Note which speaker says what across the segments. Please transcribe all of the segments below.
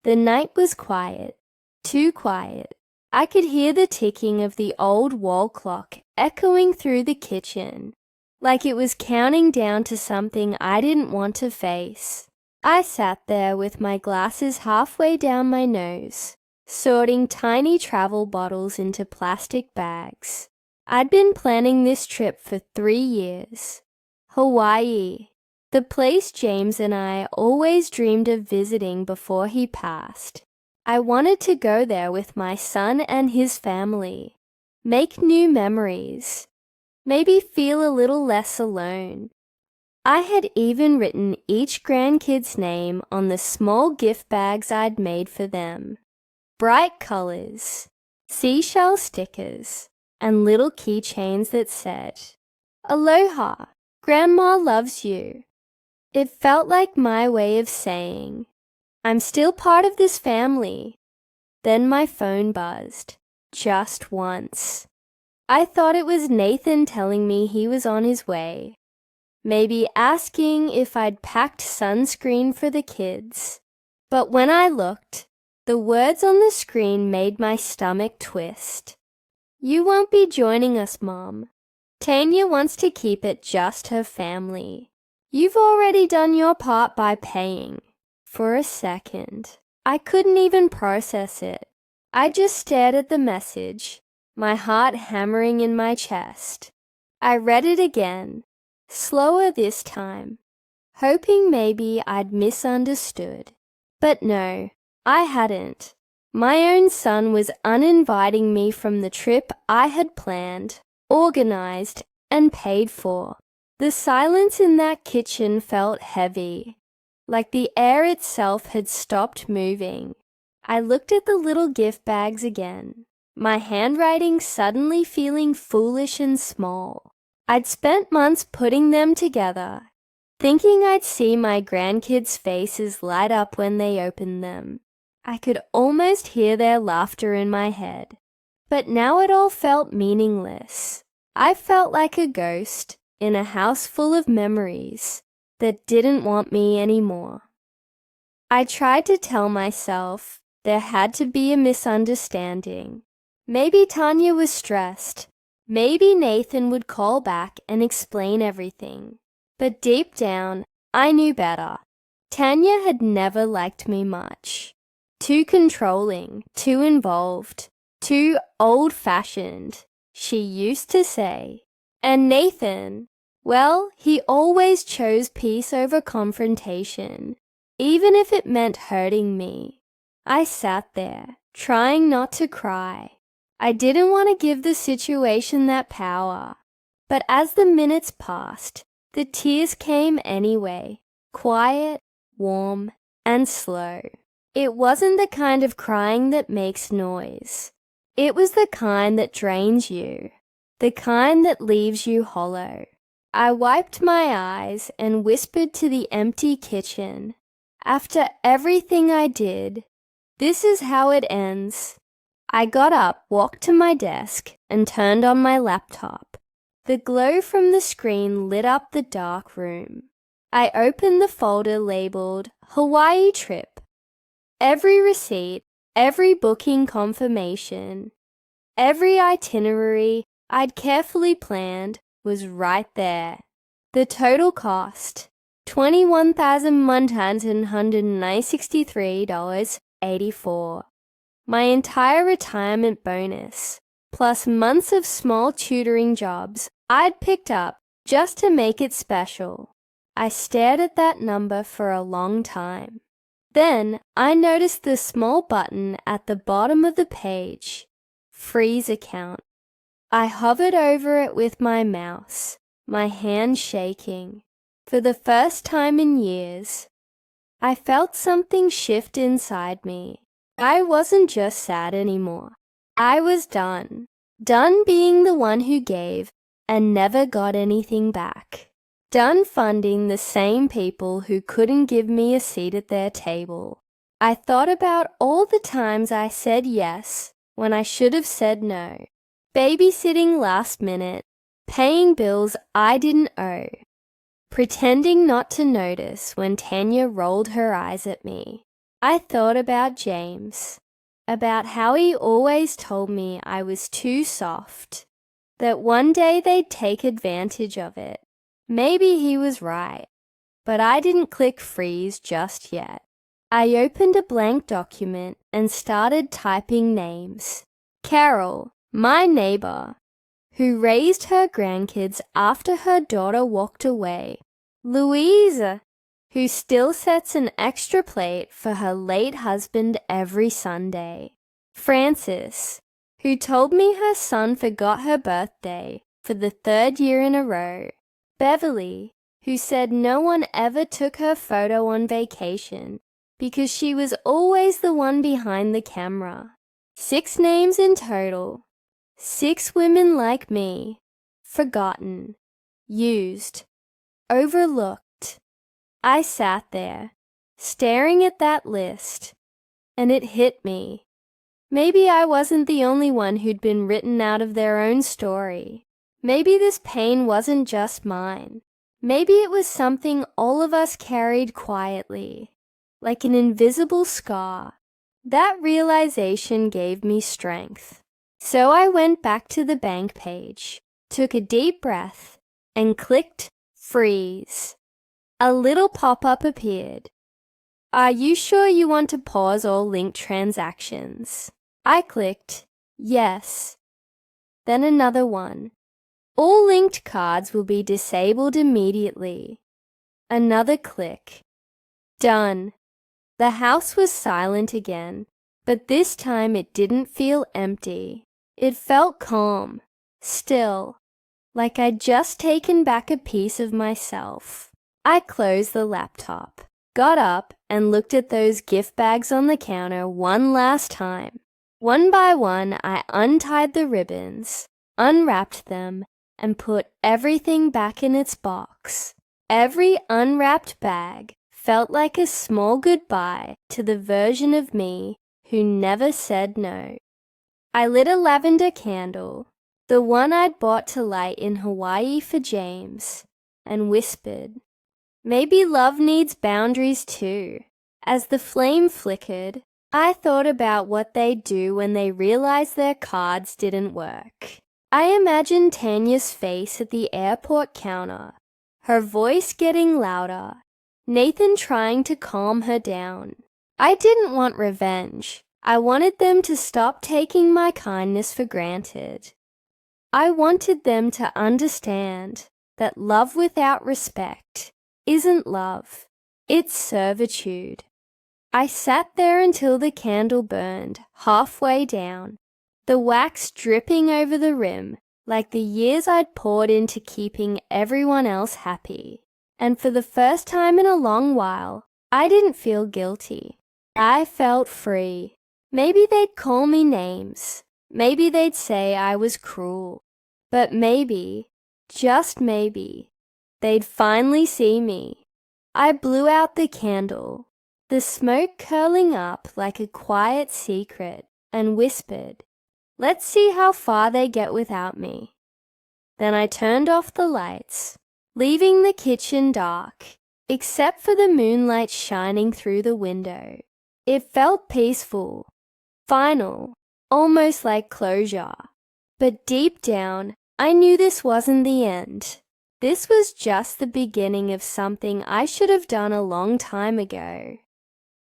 Speaker 1: The night was quiet, too quiet. I could hear the ticking of the old wall clock echoing through the kitchen, like it was counting down to something I didn't want to face. I sat there with my glasses halfway down my nose, sorting tiny travel bottles into plastic bags. I'd been planning this trip for 3 years. Hawaii, the place James and I always dreamed of visiting before he passed. I wanted to go there with my son and his family, make new memories, maybe feel a little less alone. I had even written each grandkid's name on the small gift bags I'd made for them. Bright colors, seashell stickers, and little keychains that said, "Aloha, Grandma loves you." It felt like my way of saying, I'm still part of this family. Then my phone buzzed, just once. I thought it was Nathan telling me he was on his way, maybe asking if I'd packed sunscreen for the kids. But when I looked, the words on the screen made my stomach twist. "You won't be joining us, Mom. Tanya wants to keep it just her family. You've already done your part by paying." For a second, I couldn't even process it. I just stared at the message, my heart hammering in my chest. I read it again, slower this time, hoping maybe I'd misunderstood. But no, I hadn't. My own son was uninviting me from the trip I had planned, organized, and paid for. The silence in that kitchen felt heavy, like the air itself had stopped moving. I looked at the little gift bags again, my handwriting suddenly feeling foolish and small. I'd spent months putting them together, thinking I'd see my grandkids' faces light up when they opened them. I could almost hear their laughter in my head. But now it all felt meaningless. I felt like a ghost in a house full of memories that didn't want me anymore. I tried to tell myself there had to be a misunderstanding. Maybe Tanya was stressed. Maybe Nathan would call back and explain everything. But deep down, I knew better. Tanya had never liked me much. Too controlling, too involved, too old-fashioned, she used to say. And Nathan, well, he always chose peace over confrontation, even if it meant hurting me. I sat there, trying not to cry. I didn't want to give the situation that power. But as the minutes passed, the tears came anyway, quiet, warm, and slow. It wasn't the kind of crying that makes noise. It was the kind that drains you, the kind that leaves you hollow. I wiped my eyes and whispered to the empty kitchen, "After everything I did, this is how it ends." I got up, walked to my desk, and turned on my laptop. The glow from the screen lit up the dark room. I opened the folder labeled Hawaii Trip. Every receipt, every booking confirmation, every itinerary I'd carefully planned was right there. The total cost, $21,163.84. My entire retirement bonus, plus months of small tutoring jobs I'd picked up just to make it special. I stared at that number for a long time. Then I noticed the small button at the bottom of the page, Freeze Account. I hovered over it with my mouse, my hand shaking. For the first time in years, I felt something shift inside me. I wasn't just sad anymore. I was done. Done being the one who gave and never got anything back. Done funding the same people who couldn't give me a seat at their table. I thought about all the times I said yes when I should have said no. Babysitting last minute, paying bills I didn't owe, pretending not to notice when Tanya rolled her eyes at me. I thought about James, about how he always told me I was too soft, that one day they'd take advantage of it. Maybe he was right, but I didn't click freeze just yet. I opened a blank document and started typing names. Carol, my neighbor, who raised her grandkids after her daughter walked away. Louise, who still sets an extra plate for her late husband every Sunday. Frances, who told me her son forgot her birthday for the 3rd year in a row. Beverly, who said no one ever took her photo on vacation because she was always the one behind the camera. 6 names in total. 6 women like me, forgotten, used, overlooked. I sat there, staring at that list, and it hit me. Maybe I wasn't the only one who'd been written out of their own story. Maybe this pain wasn't just mine. Maybe it was something all of us carried quietly, like an invisible scar. That realization gave me strength. So I went back to the bank page, took a deep breath, and clicked freeze. A little pop-up appeared. Are you sure you want to pause all linked transactions? I clicked yes. Then another one. All linked cards will be disabled immediately. Another click. Done. The house was silent again, but this time it didn't feel empty. It felt calm, still, like I'd just taken back a piece of myself. I closed the laptop, got up, and looked at those gift bags on the counter one last time. One by one, I untied the ribbons, unwrapped them, and put everything back in its box. Every unwrapped bag felt like a small goodbye to the version of me who never said no. I lit a lavender candle, the one I'd bought to light in Hawaii for James, and whispered, maybe love needs boundaries too. As the flame flickered, I thought about what they'd do when they realized their cards didn't work. I imagined Tanya's face at the airport counter, her voice getting louder, Nathan trying to calm her down. I didn't want revenge. I wanted them to stop taking my kindness for granted. I wanted them to understand that love without respect isn't love. It's servitude. I sat there until the candle burned halfway down, the wax dripping over the rim like the years I'd poured into keeping everyone else happy. And for the first time in a long while, I didn't feel guilty. I felt free. Maybe they'd call me names. Maybe they'd say I was cruel. But maybe, just maybe, they'd finally see me. I blew out the candle, the smoke curling up like a quiet secret, and whispered, let's see how far they get without me. Then I turned off the lights, leaving the kitchen dark, except for the moonlight shining through the window. It felt peaceful, final, almost like closure. But deep down, I knew this wasn't the end. This was just the beginning of something I should have done a long time ago.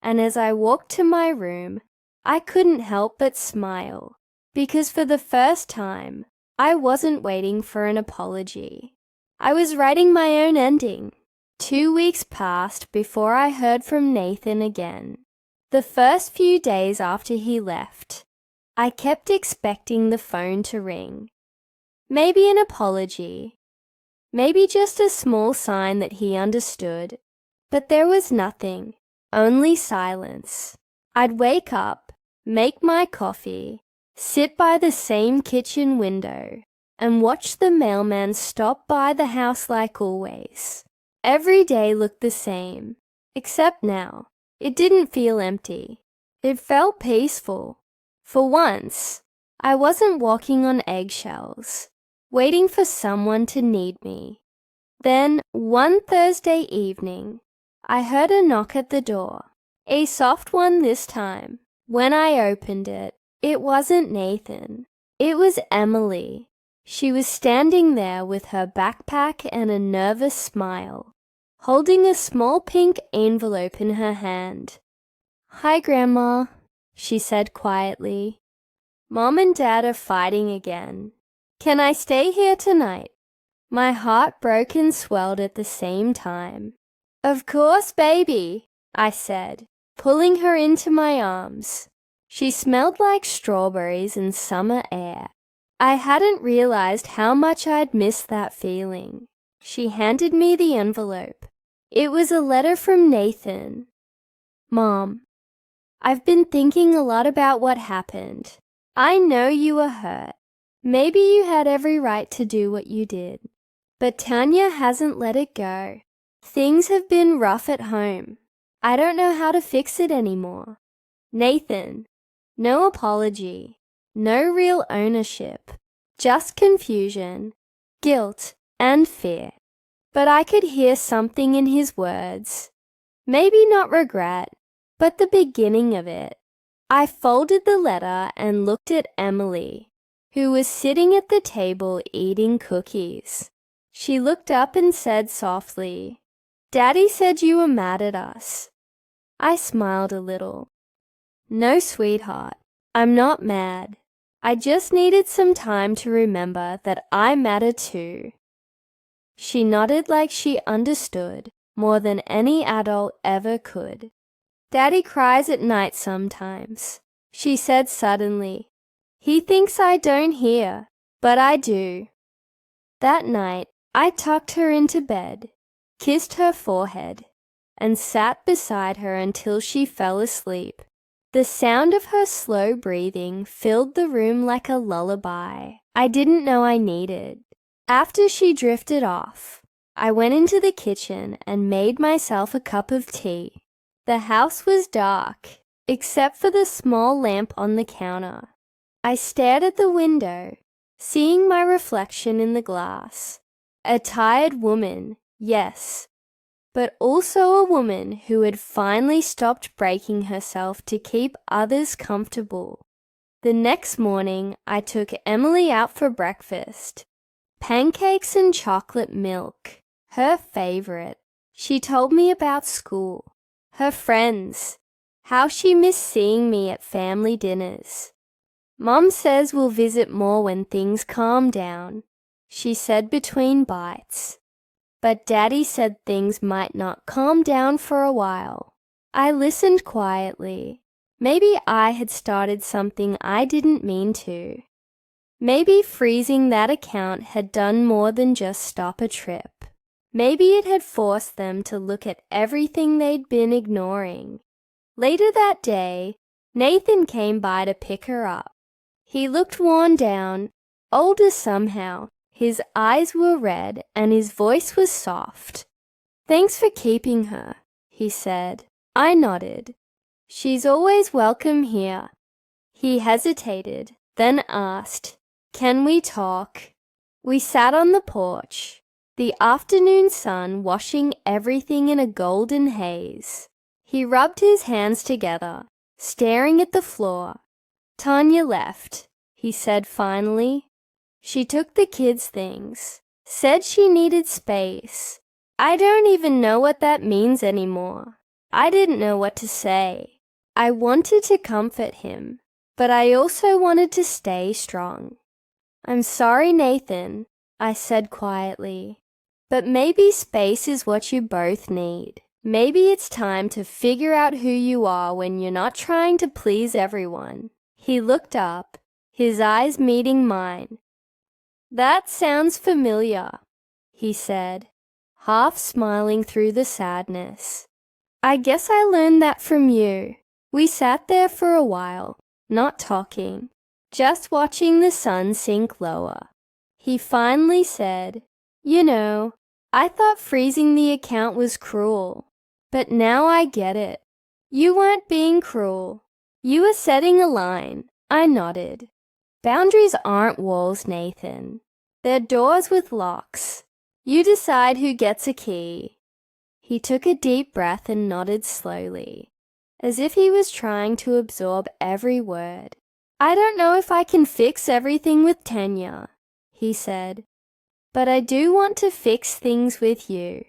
Speaker 1: And as I walked to my room, I couldn't help but smile, because for the first time, I wasn't waiting for an apology. I was writing my own ending. 2 weeks passed before I heard from Nathan again. The first few days after he left, I kept expecting the phone to ring. Maybe an apology. Maybe just a small sign that he understood. But there was nothing, only silence. I'd wake up, make my coffee, sit by the same kitchen window, and watch the mailman stop by the house like always. Every day looked the same, except now. It didn't feel empty. It felt peaceful. For once, I wasn't walking on eggshells, waiting for someone to need me. Then, one Thursday evening, I heard a knock at the door. A soft one this time. When I opened it, it wasn't Nathan. It was Emily. She was standing there with her backpack and a nervous smile, holding a small pink envelope in her hand. "Hi, Grandma," she said quietly. "Mom and Dad are fighting again. Can I stay here tonight?" My heart broke and swelled at the same time. "Of course, baby," I said, pulling her into my arms. She smelled like strawberries and summer air. I hadn't realized how much I'd missed that feeling. She handed me the envelope. It was a letter from Nathan. "Mom, I've been thinking a lot about what happened. I know you were hurt. Maybe you had every right to do what you did. But Tanya hasn't let it go. Things have been rough at home. I don't know how to fix it anymore. Nathan, no apology, no real ownership, just confusion, guilt, and fear." But I could hear something in his words. Maybe not regret, but the beginning of it. I folded the letter and looked at Emily, who was sitting at the table eating cookies. She looked up and said softly, "Daddy said you were mad at us." I smiled a little. "No, sweetheart, I'm not mad. I just needed some time to remember that I matter too." She nodded like she understood more than any adult ever could. "Daddy cries at night sometimes," she said suddenly. "He thinks I don't hear, but I do." That night, I tucked her into bed, kissed her forehead, and sat beside her until she fell asleep. The sound of her slow breathing filled the room like a lullaby I didn't know I needed. After she drifted off, I went into the kitchen and made myself a cup of tea. The house was dark, except for the small lamp on the counter. I stared at the window, seeing my reflection in the glass. A tired woman, yes, but also a woman who had finally stopped breaking herself to keep others comfortable. The next morning, I took Emily out for breakfast. Pancakes and chocolate milk, her favorite. She told me about school, her friends, how she missed seeing me at family dinners. "Mom says we'll visit more when things calm down," she said between bites. But Daddy said things might not calm down for a while. I listened quietly. Maybe I had started something I didn't mean to. Maybe freezing that account had done more than just stop a trip. Maybe it had forced them to look at everything they'd been ignoring. Later that day, Nathan came by to pick her up. He looked worn down, older somehow. His eyes were red and his voice was soft. "Thanks for keeping her," he said. I nodded. "She's always welcome here." He hesitated, then asked, "Can we talk?" We sat on the porch, the afternoon sun washing everything in a golden haze. He rubbed his hands together, staring at the floor. "Tanya left," he said finally. "She took the kids' things, said she needed space. I don't even know what that means anymore." I didn't know what to say. I wanted to comfort him, but I also wanted to stay strong. "I'm sorry, Nathan," I said quietly, "but maybe space is what you both need. Maybe it's time to figure out who you are when you're not trying to please everyone." He looked up, his eyes meeting mine. "That sounds familiar," he said, half smiling through the sadness. "I guess I learned that from you." We sat there for a while, not talking, just watching the sun sink lower. He finally said, "You know, I thought freezing the account was cruel, but now I get it. You weren't being cruel. You were setting a line." I nodded. "Boundaries aren't walls, Nathan. They're doors with locks. You decide who gets a key." He took a deep breath and nodded slowly. as if he was trying to absorb every word. "I don't know if I can fix everything with Tanya," he said, "but I do want to fix things with you."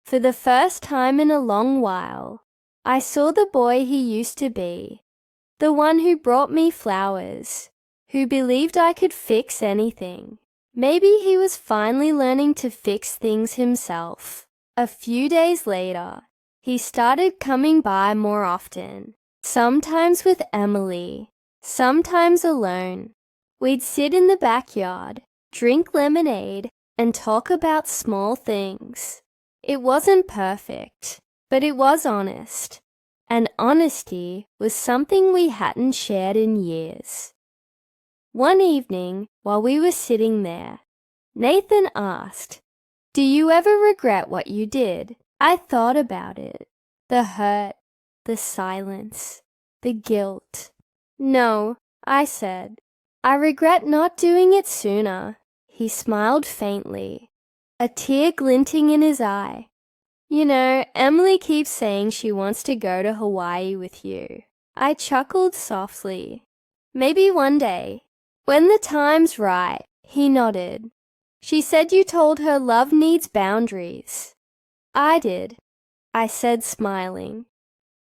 Speaker 1: For the first time in a long while, I saw the boy he used to be, the one who brought me flowers, who believed I could fix anything. Maybe he was finally learning to fix things himself. A few days later, he started coming by more often, sometimes with Emily, sometimes alone. We'd sit in the backyard, drink lemonade, and talk about small things. It wasn't perfect, but it was honest, and honesty was something we hadn't shared in years. One evening, while we were sitting there, Nathan asked, "Do you ever regret what you did?" I thought about it. The hurt, the silence, the guilt. "No," I said. "I regret not doing it sooner." He smiled faintly, a tear glinting in his eye. "You know, Emily keeps saying she wants to go to Hawaii with you." I chuckled softly. "Maybe one day, when the time's right." He nodded. "She said you told her love needs boundaries." "I did," I said, smiling.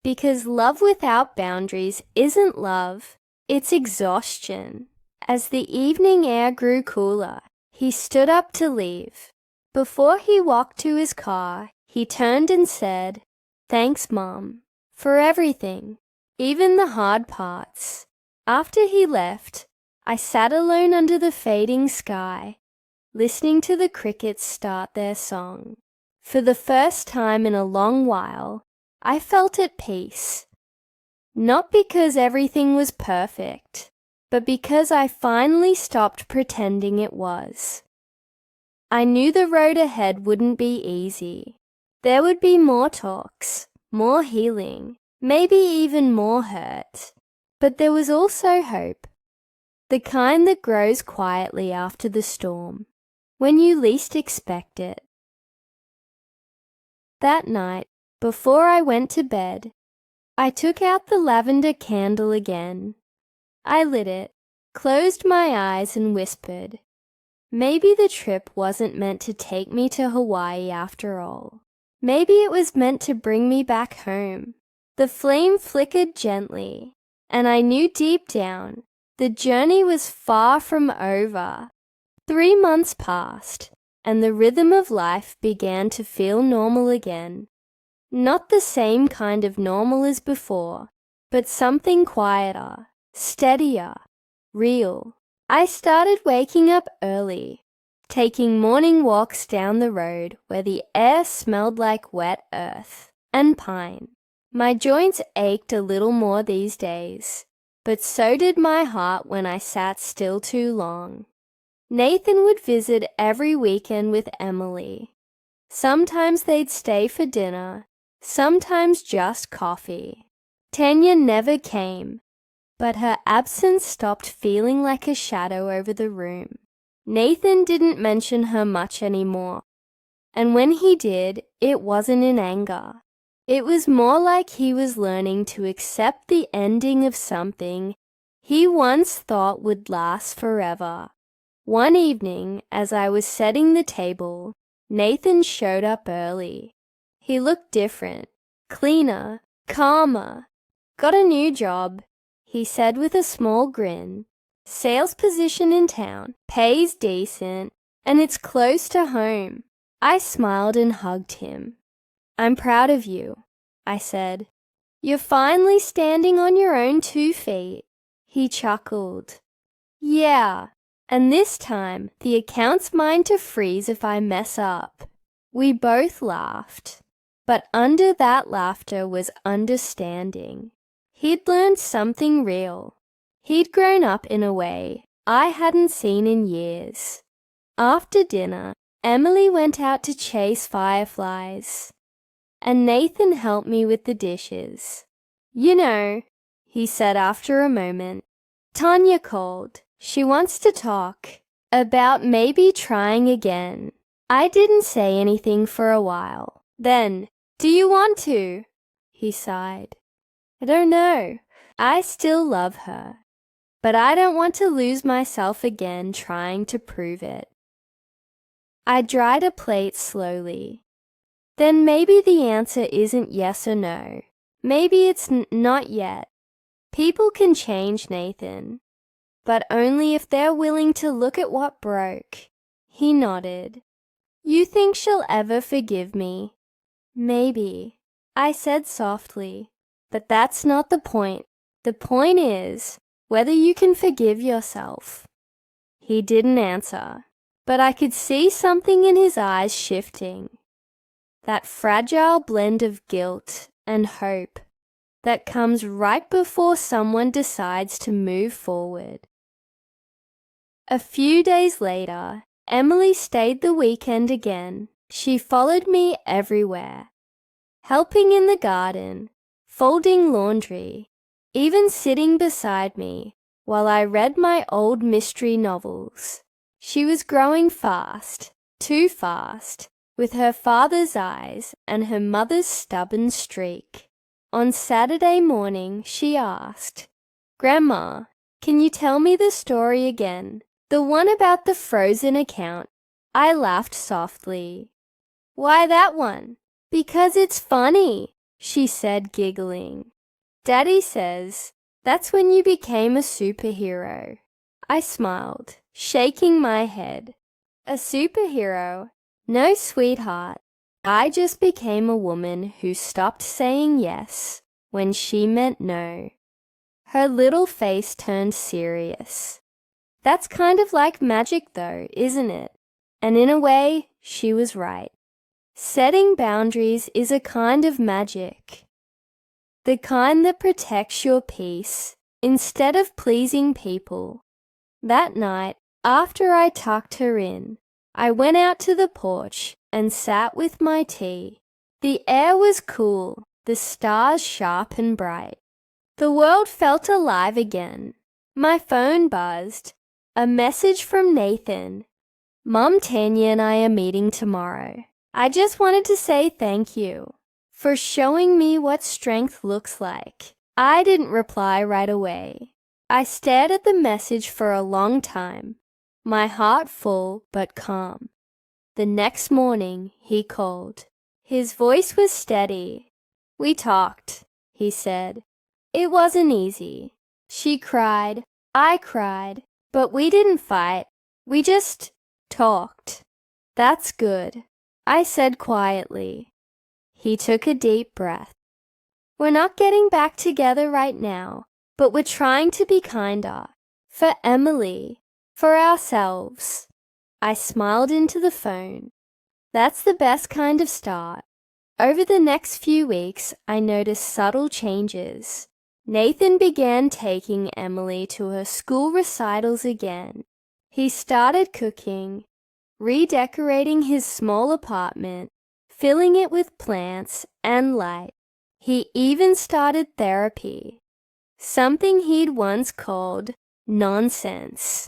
Speaker 1: "Because love without boundaries isn't love, it's exhaustion." As the evening air grew cooler, he stood up to leave. Before he walked to his car, he turned and said, "Thanks, Mom, for everything, even the hard parts." After he left, I sat alone under the fading sky, listening to the crickets start their song. For the first time in a long while, I felt at peace. Not because everything was perfect, but because I finally stopped pretending it was. I knew the road ahead wouldn't be easy. There would be more talks, more healing, maybe even more hurt. But there was also hope, the kind that grows quietly after the storm, when you least expect it. That night, before I went to bed, I took out the lavender candle again. I lit it, closed my eyes and whispered, maybe the trip wasn't meant to take me to Hawaii after all. Maybe it was meant to bring me back home. The flame flickered gently, and I knew deep down the journey was far from over. 3 months passed, and the rhythm of life began to feel normal again. Not the same kind of normal as before, but something quieter, steadier, real. I started waking up early, taking morning walks down the road where the air smelled like wet earth and pine. My joints ached a little more these days, but so did my heart when I sat still too long. Nathan would visit every weekend with Emily. Sometimes they'd stay for dinner, sometimes just coffee. Tanya never came, but her absence stopped feeling like a shadow over the room. Nathan didn't mention her much anymore, and when he did, it wasn't in anger. It was more like he was learning to accept the ending of something he once thought would last forever. One evening, as I was setting the table, Nathan showed up early. He looked different, cleaner, calmer. "Got a new job," he said with a small grin. "Sales position in town, pays decent, and it's close to home." I smiled and hugged him. "I'm proud of you," I said. "You're finally standing on your own 2 feet." He chuckled. "Yeah, and this time the account's mine to freeze if I mess up." We both laughed, but under that laughter was understanding. He'd learned something real. He'd grown up in a way I hadn't seen in years. After dinner, Emily went out to chase fireflies, and Nathan helped me with the dishes. "You know," he said after a moment, "Tanya called. She wants to talk about maybe trying again." I didn't say anything for a while. Then, "Do you want to?" he sighed. I don't know. I still love her, but I don't want to lose myself again trying to prove it. I dried a plate slowly. Then maybe the answer isn't yes or no. Maybe it's not yet. People can change, Nathan, but only if they're willing to look at what broke. He nodded. You think she'll ever forgive me? Maybe, I said softly, but that's not the point. The point is whether you can forgive yourself. He didn't answer, but I could see something in his eyes shifting. That fragile blend of guilt and hope that comes right before someone decides to move forward. A few days later, Emily stayed the weekend again. She followed me everywhere, helping in the garden, folding laundry, even sitting beside me while I read my old mystery novels. She was growing fast, too fast, with her father's eyes and her mother's stubborn streak. On Saturday morning, she asked, "Grandma, can you tell me the story again? The one about the frozen account?" I laughed softly. "Why that one?" "Because it's funny," she said, giggling. "Daddy says that's when you became a superhero." I smiled, shaking my head. "A superhero? No, sweetheart. I just became a woman who stopped saying yes when she meant no." Her little face turned serious. "That's kind of like magic though, isn't it?" And in a way, she was right. Setting boundaries is a kind of magic. The kind that protects your peace instead of pleasing people. That night, after I tucked her in, I went out to the porch and sat with my tea. The air was cool, the stars sharp and bright. The world felt alive again. My phone buzzed. A message from Nathan. "Mom, Tanya and I are meeting tomorrow. I just wanted to say thank you for showing me what strength looks like." I didn't reply right away. I stared at the message for a long time, my heart full but calm. The next morning, he called. His voice was steady. "We talked," he said. "It wasn't easy." She cried. I cried. But we didn't fight. We just talked. "That's good," I said quietly. He took a deep breath. "We're not getting back together right now, but we're trying to be kinder. For Emily, for ourselves." I smiled into the phone. That's the best kind of start. Over the next few weeks, I noticed subtle changes. Nathan began taking Emily to her school recitals again. He started cooking, redecorating his small apartment, filling it with plants and light. He even started therapy, something he'd once called nonsense.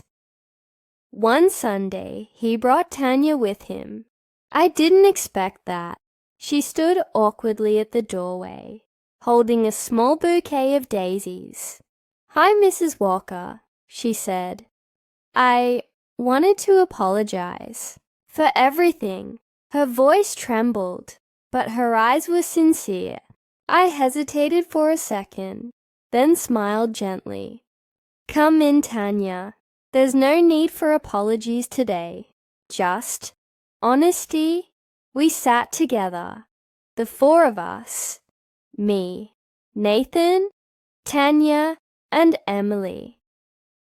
Speaker 1: One Sunday, he brought Tanya with him. I didn't expect that. She stood awkwardly at the doorway, holding a small bouquet of daisies. "Hi, Mrs. Walker," she said. I wanted to apologize for everything. Her voice trembled, but her eyes were sincere. I hesitated for a second, then smiled gently. "Come in, Tanya. There's no need for apologies today. Just honesty." We sat together, the four of us, me, Nathan, Tanya, and Emily,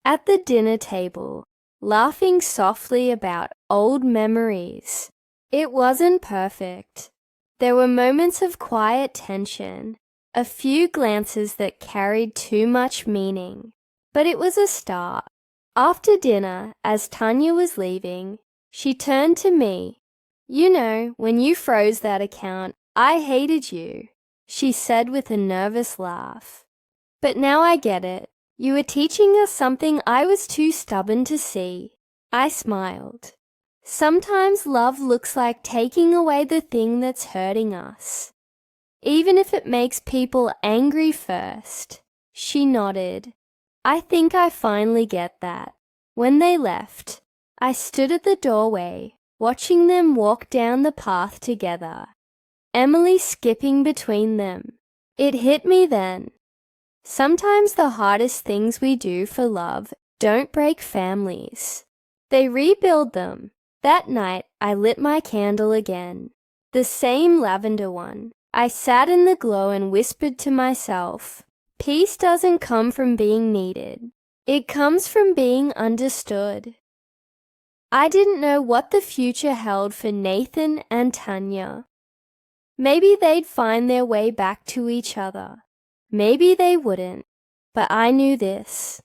Speaker 1: at the dinner table, laughing softly about old memories. It wasn't perfect. There were moments of quiet tension, a few glances that carried too much meaning, but it was a start. After dinner, as Tanya was leaving, she turned to me. "You know, when you froze that account, I hated you," she said with a nervous laugh. "But now I get it. You were teaching us something I was too stubborn to see." I smiled. Sometimes love looks like taking away the thing that's hurting us. even if it makes people angry first. She nodded. I think I finally get that. When they left, I stood at the doorway, watching them walk down the path together, Emily skipping between them. It hit me then. Sometimes the hardest things we do for love don't break families. They rebuild them. That night, I lit my candle again, the same lavender one. I sat in the glow and whispered to myself, peace doesn't come from being needed. It comes from being understood. I didn't know what the future held for Nathan and Tanya. Maybe they'd find their way back to each other. Maybe they wouldn't. But I knew this.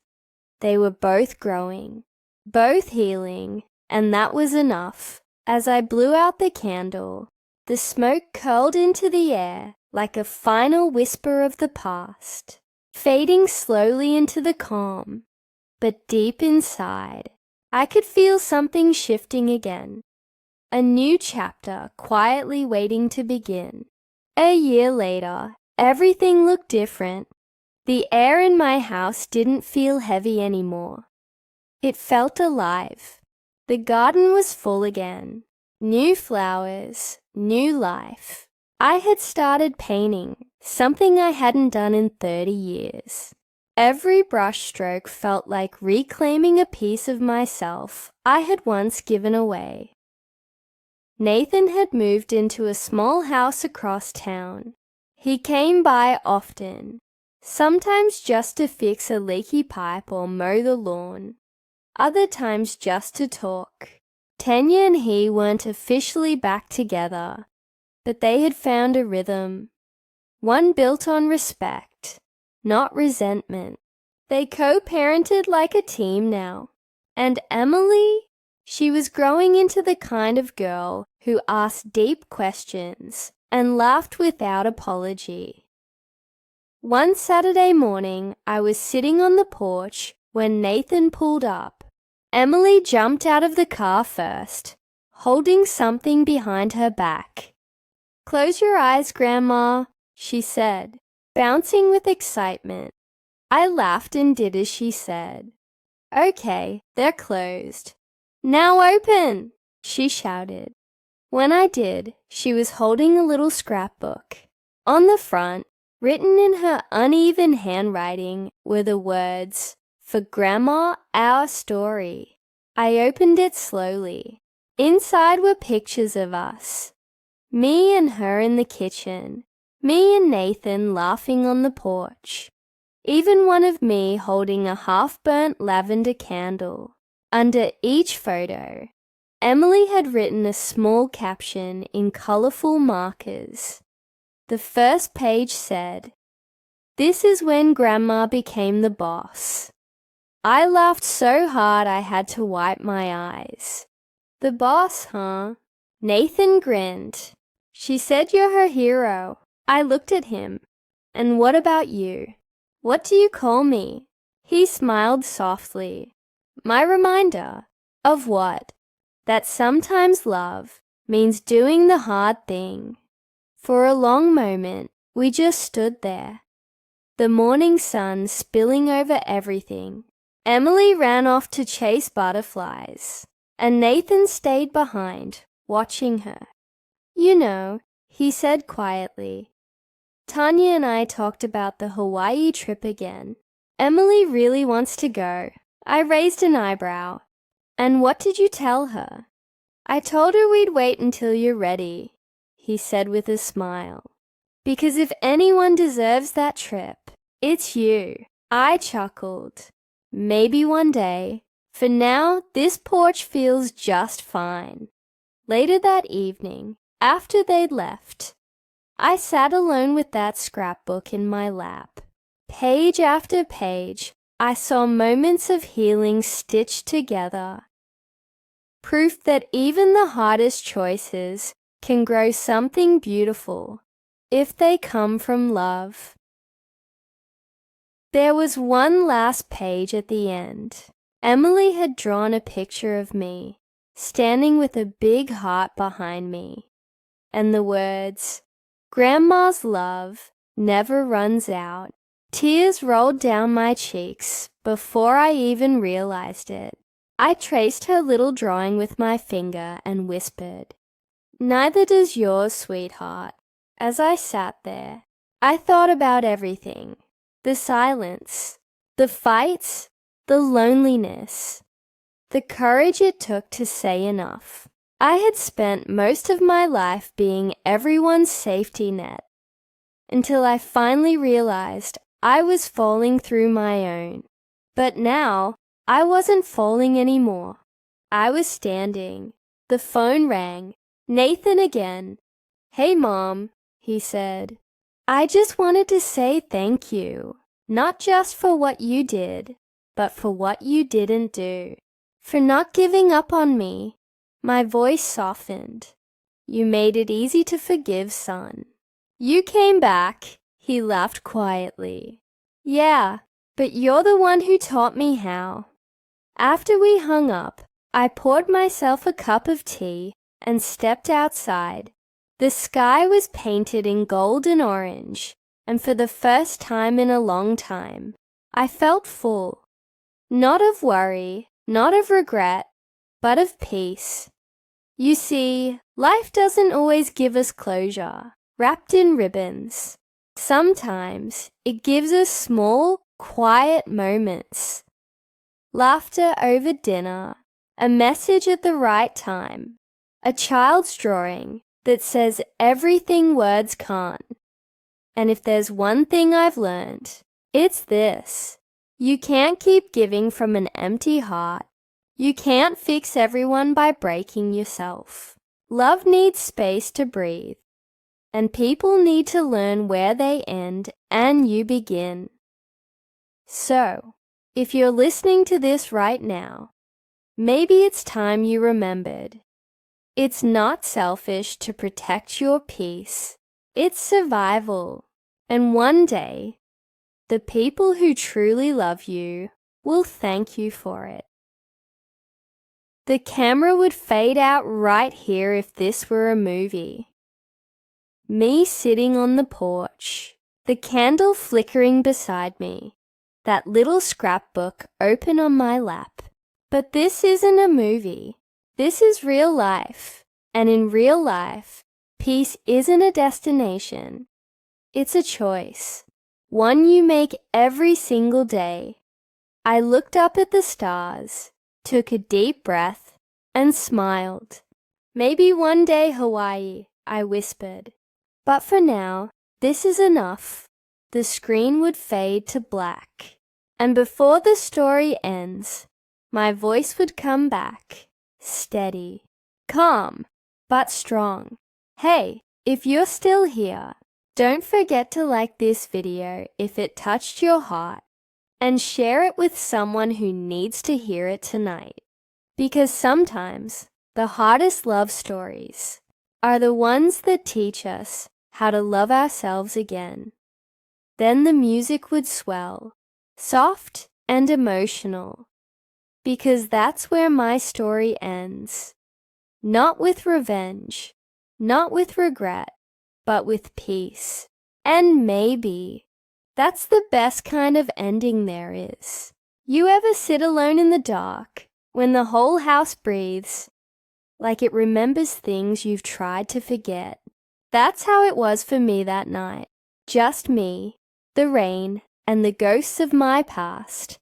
Speaker 1: They were both growing, both healing, and that was enough. As I blew out the candle, the smoke curled into the air like a final whisper of the past, fading slowly into the calm. But deep inside, I could feel something shifting again. A new chapter quietly waiting to begin. A year later, everything looked different. The air in my house didn't feel heavy anymore. It felt alive. The garden was full again. New flowers, new life. I had started painting, something I hadn't done in 30 years. Every brushstroke felt like reclaiming a piece of myself I had once given away. Nathan had moved into a small house across town. He came by often, sometimes just to fix a leaky pipe or mow the lawn, other times just to talk. Tanya and he weren't officially back together, but they had found a rhythm, one built on respect, not resentment. They co-parented like a team now. And Emily? She was growing into the kind of girl who asked deep questions and laughed without apology. One Saturday morning, I was sitting on the porch when Nathan pulled up. Emily jumped out of the car first, holding something behind her back. "Close your eyes, Grandma," she said, bouncing with excitement. I laughed and did as she said. "Okay, they're closed. Now open!" she shouted. When I did, she was holding a little scrapbook. On the front, written in her uneven handwriting, were the words, "For Grandma, our story." I opened it slowly. Inside were pictures of us. Me and her in the kitchen. Me and Nathan laughing on the porch. Even one of me holding a half-burnt lavender candle. Under each photo, Emily had written a small caption in colorful markers. The first page said, "This is when Grandma became the boss." I laughed so hard I had to wipe my eyes. "The boss, huh?" Nathan grinned. "She said you're her hero." I looked at him. "And what about you? What do you call me?" He smiled softly. "My reminder." Of what? That sometimes love means doing the hard thing. For a long moment, we just stood there. The morning sun spilling over everything. Emily ran off to chase butterflies, and Nathan stayed behind, watching her. "You know," he said quietly, "Tanya and I talked about the Hawaii trip again. Emily really wants to go." I raised an eyebrow. "And what did you tell her?" "I told her we'd wait until you're ready," he said with a smile. "Because if anyone deserves that trip, it's you." I chuckled. "Maybe one day. For now, this porch feels just fine." Later that evening, after they'd left, I sat alone with that scrapbook in my lap. Page after page, I saw moments of healing stitched together. Proof that even the hardest choices can grow something beautiful if they come from love. There was one last page at the end. Emily had drawn a picture of me, standing with a big heart behind me, and the words, Grandma's love never runs out. Tears rolled down my cheeks before I even realized it. I traced her little drawing with my finger and whispered, "Neither does yours, sweetheart." As I sat there, I thought about everything. The silence, the fights, the loneliness, the courage it took to say enough. I had spent most of my life being everyone's safety net until I finally realized I was falling through my own. But now, I wasn't falling anymore. I was standing. The phone rang. Nathan again. "Hey, Mom," he said. "I just wanted to say thank you, not just for what you did, but for what you didn't do, for not giving up on me." My voice softened. "You made it easy to forgive, son." "You came back," he laughed quietly. "Yeah, but you're the one who taught me how." After we hung up, I poured myself a cup of tea and stepped outside. The sky was painted in gold and orange, and for the first time in a long time, I felt full. Not of worry, not of regret, but of peace. You see, life doesn't always give us closure, wrapped in ribbons. Sometimes it gives us small, quiet moments. Laughter over dinner, a message at the right time, a child's drawing that says everything words can't. And if there's one thing I've learned, it's this. You can't keep giving from an empty heart. You can't fix everyone by breaking yourself. Love needs space to breathe, and people need to learn where they end and you begin. So, if you're listening to this right now, maybe it's time you remembered. It's not selfish to protect your peace. It's survival. And one day, the people who truly love you will thank you for it. The camera would fade out right here if this were a movie. Me sitting on the porch, the candle flickering beside me, that little scrapbook open on my lap. But this isn't a movie. This is real life. And in real life, peace isn't a destination. It's a choice, one you make every single day. I looked up at the stars, took a deep breath, and smiled. "Maybe one day, Hawaii," I whispered. "But for now, this is enough." The screen would fade to black, and before the story ends, my voice would come back, steady, calm, but strong. Hey, if you're still here, don't forget to like this video if it touched your heart, and share it with someone who needs to hear it tonight. Because sometimes the hardest love stories are the ones that teach us how to love ourselves again. Then the music would swell, soft and emotional, because that's where my story ends. Not with revenge, not with regret, but with peace. And maybe that's the best kind of ending there is. You ever sit alone in the dark when the whole house breathes, like it remembers things you've tried to forget? That's how it was for me that night. Just me, the rain, and the ghosts of my past.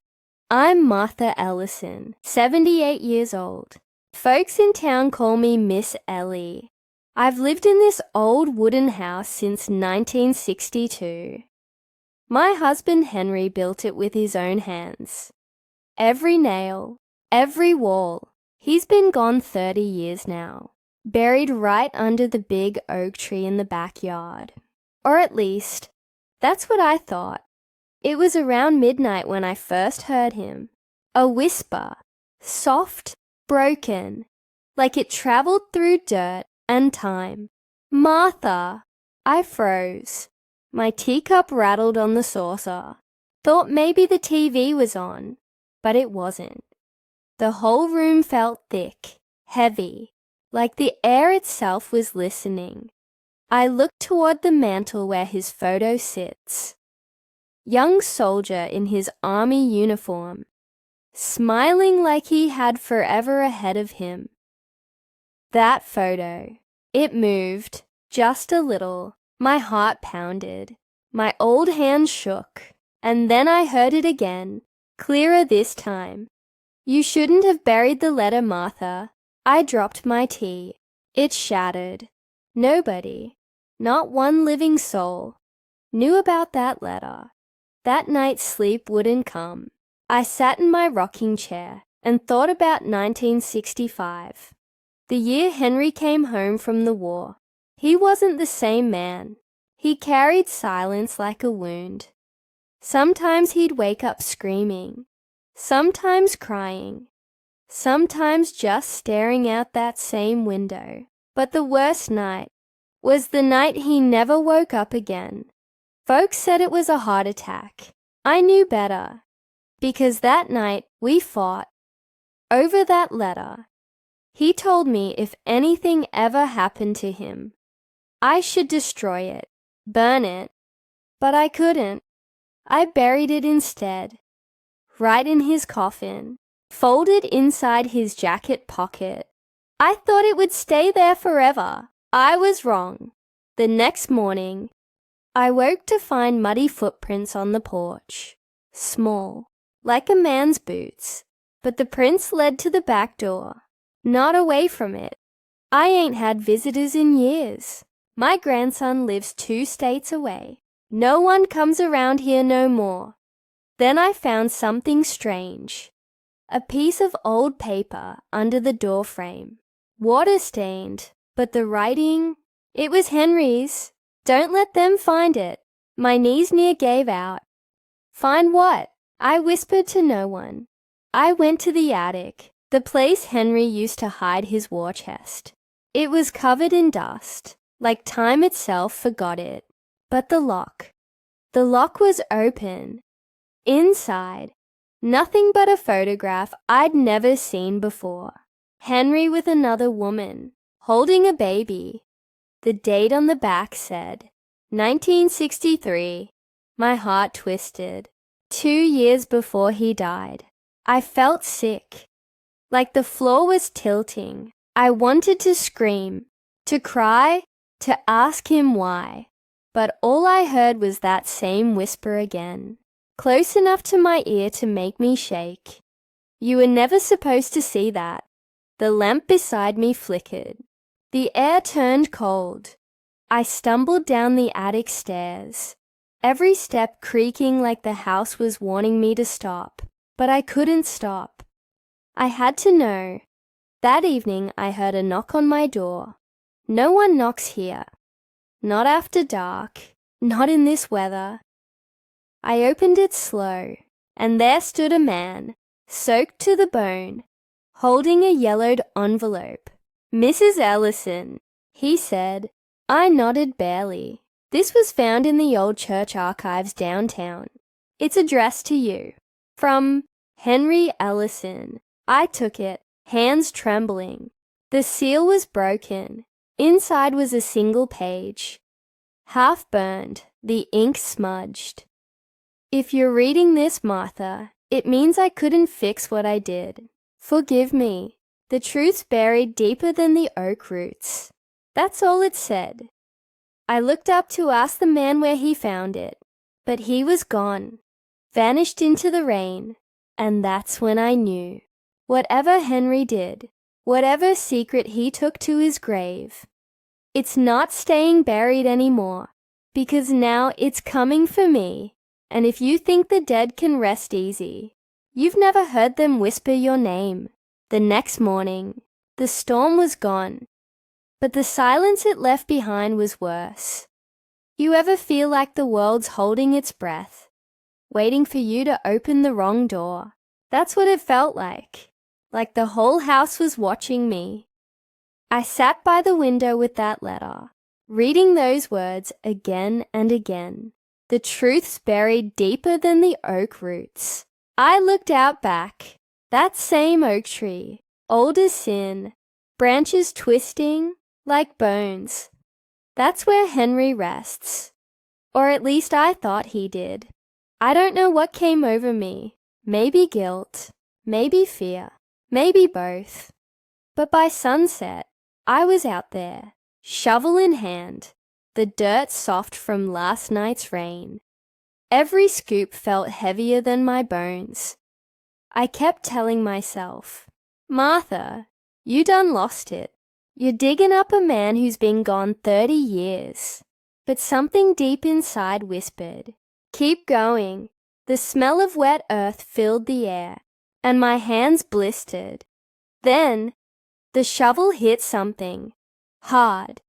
Speaker 1: I'm Martha Ellison, 78 years old. Folks in town call me Miss Ellie. I've lived in this old wooden house since 1962. My husband Henry built it with his own hands. Every nail, every wall. He's been gone 30 years now, buried right under the big oak tree in the backyard. Or at least, that's what I thought. It was around midnight when I first heard him. A whisper, soft, broken, like it traveled through dirt and time. "Martha!" I froze. My teacup rattled on the saucer. Thought maybe the TV was on, but it wasn't. The whole room felt thick, heavy, like the air itself was listening. I look toward the mantel where his photo sits. Young soldier in his army uniform, smiling like he had forever ahead of him. That photo, it moved, just a little. My heart pounded. My old hand shook. And then I heard it again, clearer this time. You shouldn't have buried the letter, Martha. I dropped my tea. It shattered. Nobody, not one living soul, knew about that letter. That night's sleep wouldn't come. I sat in my rocking chair and thought about 1965. The year Henry came home from the war. He wasn't the same man. He carried silence like a wound. Sometimes he'd wake up screaming, sometimes crying, sometimes just staring out that same window. But the worst night was the night he never woke up again. Folks said it was a heart attack. I knew better, because that night we fought over that letter. He told me if anything ever happened to him, I should destroy it, burn it, but I couldn't. I buried it instead, right in his coffin, folded inside his jacket pocket. I thought it would stay there forever. I was wrong. The next morning, I woke to find muddy footprints on the porch, small, like a man's boots, but the prints led to the back door, not away from it. I ain't had visitors in years. My grandson lives 2 states away. No one comes around here no more. Then I found something strange. A piece of old paper under the door frame. Water-stained, but the writing, it was Henry's. Don't let them find it. My knees near gave out. Find what? I whispered to no one. I went to the attic, the place Henry used to hide his war chest. It was covered in dust, like time itself forgot it. But the lock was open. Inside, nothing but a photograph I'd never seen before. Henry with another woman, holding a baby. The date on the back said, 1963. My heart twisted. 2 years before he died. I felt sick, like the floor was tilting. I wanted to scream, to cry, to ask him why. But all I heard was that same whisper again, close enough to my ear to make me shake. You were never supposed to see that. The lamp beside me flickered. The air turned cold. I stumbled down the attic stairs, every step creaking like the house was warning me to stop. But I couldn't stop. I had to know. That evening I heard a knock on my door. No one knocks here. Not after dark, not in this weather. I opened it slow, and there stood a man, soaked to the bone, holding a yellowed envelope. Mrs. Ellison, he said. I nodded barely. This was found in the old church archives downtown. It's addressed to you. From Henry Ellison. I took it, hands trembling. The seal was broken. Inside was a single page, half burned, the ink smudged. If you're reading this, Martha, it means I couldn't fix what I did. Forgive me. The truth's buried deeper than the oak roots. That's all it said. I looked up to ask the man where he found it, but he was gone, vanished into the rain, and that's when I knew. Whatever Henry did, whatever secret he took to his grave, it's not staying buried anymore, because now it's coming for me. And if you think the dead can rest easy, you've never heard them whisper your name. The next morning, the storm was gone, but the silence it left behind was worse. You ever feel like the world's holding its breath, waiting for you to open the wrong door? That's what it felt like the whole house was watching me. I sat by the window with that letter, reading those words again and again. The truth's buried deeper than the oak roots. I looked out back. That same oak tree, old as sin, branches twisting like bones. That's where Henry rests. Or at least I thought he did. I don't know what came over me. Maybe guilt, maybe fear, maybe both. But by sunset, I was out there, shovel in hand, the dirt soft from last night's rain. Every scoop felt heavier than my bones. I kept telling myself, Martha, you done lost it. You're digging up a man who's been gone 30 years. But something deep inside whispered, keep going. The smell of wet earth filled the air, and my hands blistered. Then, the shovel hit something, hard.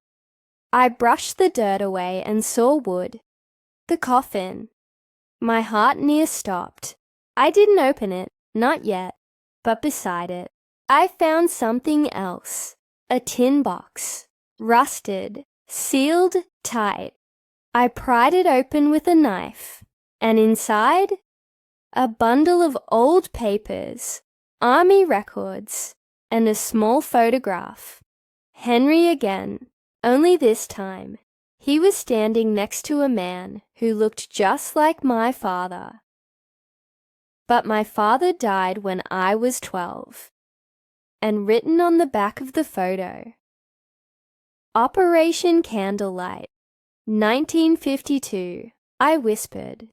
Speaker 1: I brushed the dirt away and saw wood. The coffin. My heart near stopped. I didn't open it, not yet, but beside it, I found something else. A tin box, rusted, sealed tight. I pried it open with a knife, and inside, a bundle of old papers, army records, and a small photograph. Henry again, only this time, he was standing next to a man who looked just like my father. But my father died when I was 12. And written on the back of the photo, Operation Candlelight, 1952, I whispered.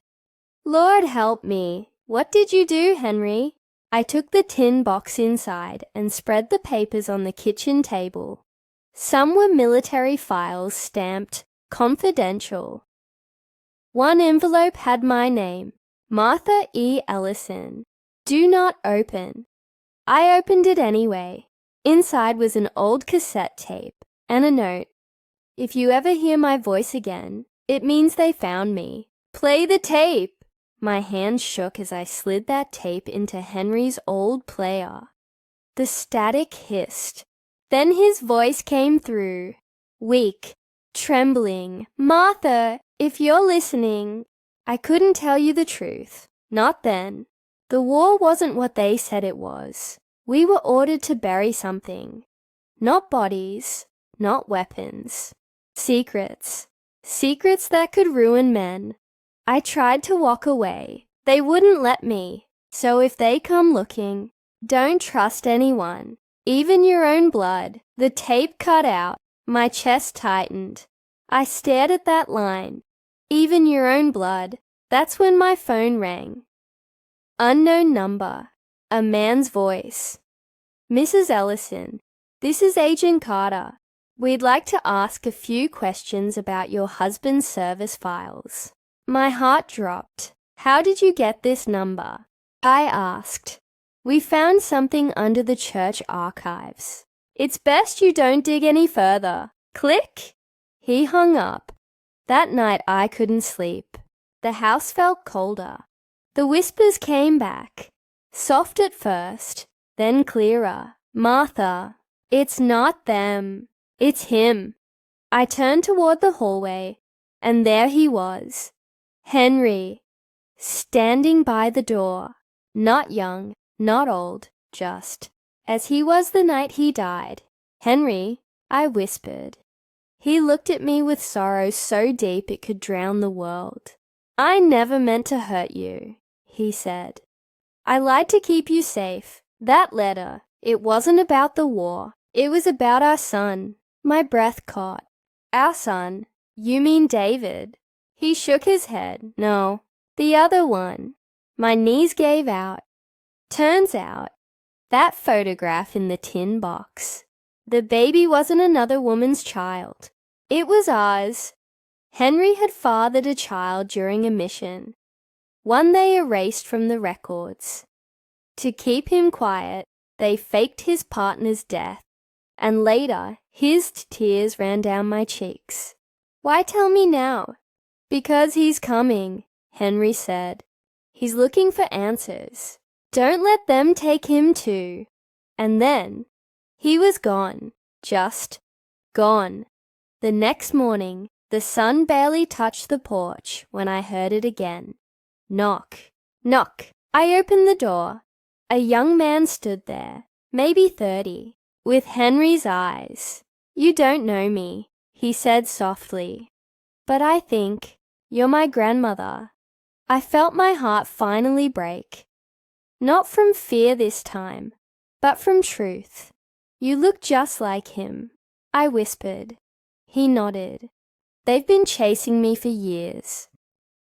Speaker 1: Lord help me, what did you do, Henry? I took the tin box inside and spread the papers on the kitchen table. Some were military files stamped confidential. One envelope had my name, Martha E. Ellison. Do not open. I opened it anyway. Inside was an old cassette tape and a note. If you ever hear my voice again, it means they found me. Play the tape! My hand shook as I slid that tape into Henry's old player. The static hissed. Then his voice came through, weak, trembling. Martha, if you're listening, I couldn't tell you the truth. Not then. The war wasn't what they said it was. We were ordered to bury something. Not bodies, not weapons. Secrets. Secrets that could ruin men. I tried to walk away. They wouldn't let me. So if they come looking, don't trust anyone. Even your own blood. The tape cut out. My chest tightened. I stared at that line. Even your own blood. That's when my phone rang. Unknown number. A man's voice. Mrs. Ellison, this is Agent Carter. We'd like to ask a few questions about your husband's service files. My heart dropped. How did you get this number? I asked. We found something under the church archives. It's best you don't dig any further. Click. He hung up. That night I couldn't sleep. The house felt colder. The whispers came back, soft at first, then clearer. Martha, it's not them, it's him. I turned toward the hallway, and there he was, Henry, standing by the door, not young, not old, just as he was the night he died. Henry, I whispered. He looked at me with sorrow so deep it could drown the world. I never meant to hurt you, he said. I lied to keep you safe. That letter, it wasn't about the war. It was about our son. My breath caught. Our son? You mean David? He shook his head. No, the other one. My knees gave out. Turns out, that photograph in the tin box, the baby wasn't another woman's child. It was ours. Henry had fathered a child during a mission, one they erased from the records. To keep him quiet, they faked his partner's death, and later his tears ran down my cheeks. Why tell me now? Because he's coming, Henry said. He's looking for answers. Don't let them take him too. And then, he was gone, just gone. The next morning, the sun barely touched the porch when I heard it again. Knock, knock. I opened the door. A young man stood there, maybe 30, with Henry's eyes. You don't know me, he said softly. "But I think you're my grandmother." I felt my heart finally break. Not from fear this time, but from truth. "You look just like him," I whispered. He nodded. "They've been chasing me for years."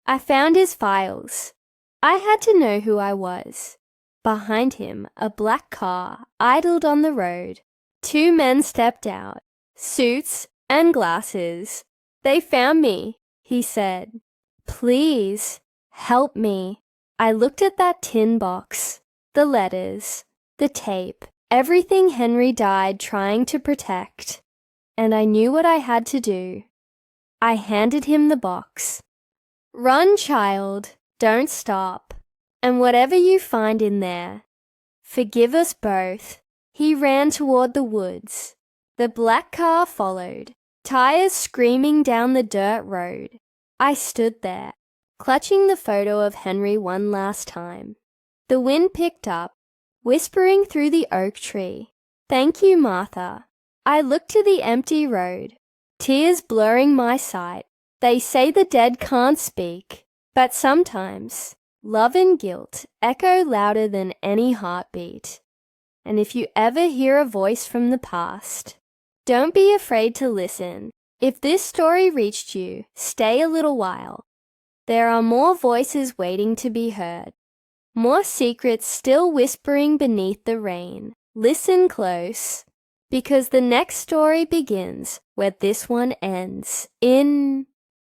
Speaker 1: I found his files. I had to know who I was. Behind him, a black car idled on the road. 2 men stepped out, suits and glasses. "They found me," he said. "Please, help me." I looked at that tin box, the letters, the tape, everything Henry died trying to protect, and I knew what I had to do. I handed him the box. "Run, child, don't stop, and whatever you find in there, forgive us both." He ran toward the woods. The black car followed, tires screaming down the dirt road. I stood there, clutching the photo of Henry one last time. The wind picked up, whispering through the oak tree. "Thank you, Martha." I looked to the empty road, tears blurring my sight. They say the dead can't speak, but sometimes love and guilt echo louder than any heartbeat. And if you ever hear a voice from the past, don't be afraid to listen. If this story reached you, stay a little while. There are more voices waiting to be heard, more secrets still whispering beneath the rain. Listen close, because the next story begins where this one ends, in